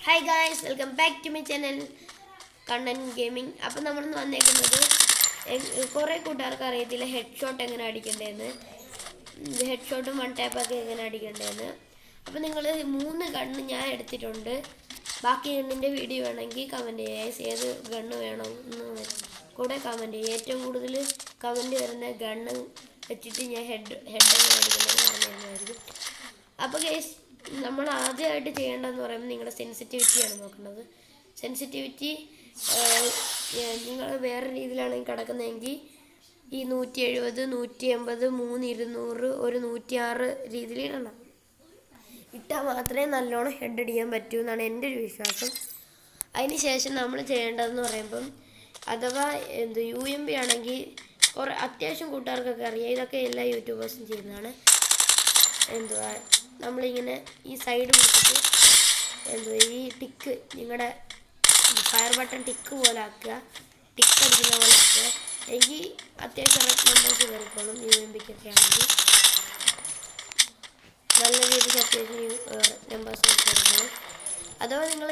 Hi guys, welcome back to my channel Kannan gaming. അപ്പം നമ്മൾ വന്നേക്കുന്നത് കുറേ കൂട്ടുകാർക്ക് അറിയത്തില്ല ഹെഡ് ഷോട്ട് എങ്ങനെ അടിക്കേണ്ടതെന്ന്, ഹെഡ് ഷോട്ടും വൺ ടാപ്പൊക്കെ എങ്ങനെ അടിക്കേണ്ടതെന്ന്. അപ്പം നിങ്ങൾ 3 ഗണ്ണ് ഞാൻ എടുത്തിട്ടുണ്ട്. ബാക്കി ഗണ്ണിൻ്റെ വീഡിയോ വേണമെങ്കിൽ കമൻറ്റ് ചെയ്യുക. ഏത് ഗണ്ണ് വേണമെന്ന് കൂടെ കമൻറ്റ് ചെയ്യുക. ഏറ്റവും കൂടുതൽ കമൻറ്റ് വരുന്ന ഗണ്ണ് വെച്ചിട്ട് ഞാൻ ഹെഡ് എങ്ങനെ അടിക്കേണ്ടതെന്ന് പറഞ്ഞു തരുന്നതായിരിക്കും. അപ്പോൾ ഗൈസ്, നമ്മൾ ആദ്യമായിട്ട് ചെയ്യേണ്ടതെന്ന് പറയുമ്പോൾ നിങ്ങളുടെ സെൻസിറ്റിവിറ്റിയാണ് നോക്കുന്നത്. സെൻസിറ്റിവിറ്റി നിങ്ങൾ വേറെ രീതിയിലാണെങ്കിൽ കിടക്കുന്നതെങ്കിൽ ഈ 170, 180, 300, 106 രീതിയിൽ ഇടണം. ഇട്ടാൽ മാത്രമേ നല്ലോണം ഹെഡ് അടിക്കാൻ പറ്റൂ എന്നാണ് എൻ്റെ ഒരു വിശ്വാസം. അതിന് ശേഷം നമ്മൾ ചെയ്യേണ്ടതെന്ന് പറയുമ്പം, അഥവാ UMP ആണെങ്കിൽ അത്യാവശ്യം കൂട്ടുകാർക്കൊക്കെ അറിയാം, ഇതൊക്കെ എല്ലാ യൂട്യൂബേഴ്സും ചെയ്യുന്നതാണ്. നമ്മളിങ്ങനെ ഈ സൈഡ് പിടിച്ചിട്ട് ഈ ടിക്ക് നിങ്ങളുടെ ഫയർ ബട്ടൺ ടിക്ക് പോലെ ആക്കുക, ടിക്ക് അടിക്കുന്ന പോലെ ആക്കുക. എങ്കിൽ അത്യാവശ്യം റെഡ് നമ്പേഴ്സ് കയറിക്കോളും. UMPക്കൊക്കെ ആണെങ്കിൽ നല്ല രീതിക്ക് അത്യാവശ്യം നമ്പേഴ്സ് കയറിക്കോളും. അഥവാ നിങ്ങൾ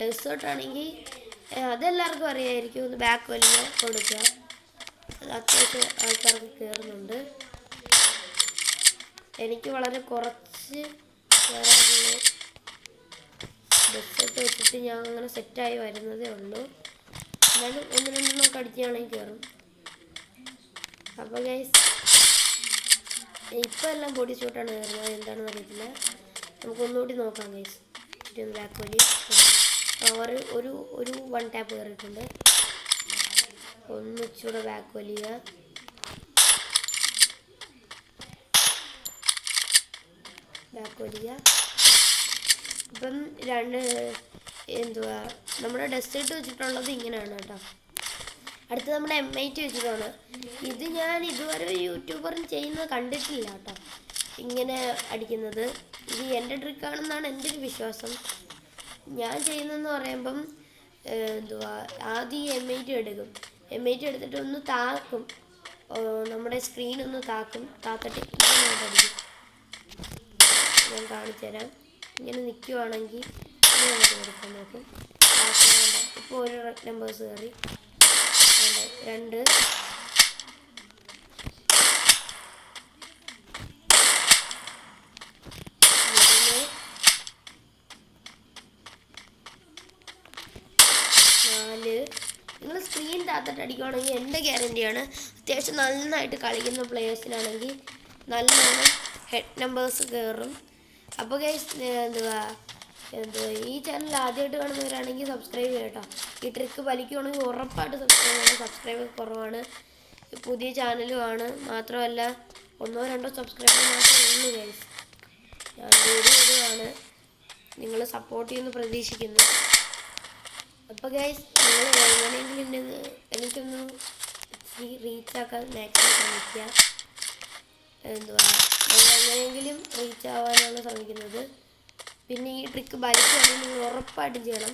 ഡെസേർട്ട് ആണെങ്കിൽ അതെല്ലാവർക്കും അറിയാമായിരിക്കും. ഒന്ന് ബാക്ക് വലിയ കൊടുക്കുക, അത് അത്യാവശ്യം ആൾക്കാർക്ക് കയറുന്നുണ്ട്. എനിക്ക് വളരെ കുറച്ച് കയറാറുള്ളൂ. ഡെസേർട്ട് വെച്ചിട്ട് ഞാൻ അങ്ങനെ സെറ്റായി വരുന്നതേ ഉള്ളൂ. എന്നാലും 1-2 അടിക്കുകയാണെങ്കിൽ കയറും. അപ്പോൾ ഗൈസ്, ഇപ്പം എല്ലാം ബോഡി ഷോട്ടാണ് കയറുന്നത്, എന്താണെന്ന് അറിയത്തില്ല. നമുക്കൊന്നുകൂടി നോക്കാം ഗൈസ്. ഇതൊന്ന് ബാക്ക് വലി ഒരു വൺ ടാപ്പ് കയറിയിട്ടുണ്ട്. ഒന്നിച്ചൂടെ ബാക്ക് വലിയ ഇപ്പം നമ്മുടെ ഡെസേർട്ട് വെച്ചിട്ടുള്ളത് ഇങ്ങനെയാണ് കേട്ടോ. അടുത്ത് നമ്മുടെ M8 വെച്ചിട്ടാണ്. ഇത് ഞാൻ ഇതുവരെ യൂട്യൂബറും ചെയ്യുന്നത് കണ്ടിട്ടില്ല കേട്ടോ, ഇങ്ങനെ അടിക്കുന്നത്. ഇത് എൻ്റെ ട്രിക്കാണെന്നാണ് എൻ്റെ ഒരു വിശ്വാസം. ഞാൻ ചെയ്യുന്നതെന്ന് പറയുമ്പം ആദ്യം M8 എടുക്കും. M8 എടുത്തിട്ട് ഒന്ന് താക്കും, നമ്മുടെ സ്ക്രീനൊന്ന് താത്തിട്ട് ഇങ്ങനെ അടിക്കും. ഞാൻ കാണിച്ചു തരാം. ഇങ്ങനെ നിൽക്കുവാണെങ്കിൽ കൊടുക്കാൻ നോക്കും. ഇപ്പോൾ ഒരു നമ്പേഴ്സ് കയറി 2 4. നിങ്ങൾ സ്ക്രീൻ താത്തിട്ട് അടിക്കുകയാണെങ്കിൽ എൻ്റെ ഗ്യാരണ്ടിയാണ്, അത്യാവശ്യം നന്നായിട്ട് കളിക്കുന്ന പ്ലേയേഴ്സിനാണെങ്കിൽ നല്ലോണം ഹെഡ് നമ്പേഴ്സ് കയറും. അപ്പോൾ ഗൈസ്, ഈ ചാനൽ ആദ്യമായിട്ട് കാണുന്നവരാണെങ്കിൽ സബ്സ്ക്രൈബ് ചെയ്യാം കേട്ടോ. ഈ ട്രിക്ക് വലിക്കുകയാണെങ്കിൽ ഉറപ്പായിട്ട് സബ്സ്ക്രൈബ് ചെയ്യണം. സബ്സ്ക്രൈബ് കുറവാണ്, പുതിയ ചാനലുമാണ്. മാത്രമല്ല 1-2 സബ്സ്ക്രൈബർ മാത്രമേ ഉള്ളൂ ഗൈസ്. ഞാൻ വീഡിയോ ഇടുകയാണ്, നിങ്ങൾ സപ്പോർട്ട് ചെയ്യുമെന്ന് പ്രതീക്ഷിക്കുന്നു. അപ്പോൾ ഗൈസ്, നിങ്ങൾ എങ്ങനെയെങ്കിലും എനിക്കൊന്ന് റീച്ചാക്കാൻ മാക്സിമം ശ്രമിക്കുക. എങ്ങനെയെങ്കിലും റീച്ച് ആവാനാണ് ശ്രമിക്കുന്നത്. പിന്നെ ഈ ട്രിക്ക് വലിക്കുകയാണെങ്കിൽ നിങ്ങൾ ഉറപ്പായിട്ടും ചെയ്യണം.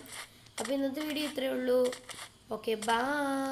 അപ്പോൾ ഇന്നത്തെ വീഡിയോ ഇത്രയേ ഉള്ളൂ. Okay, by.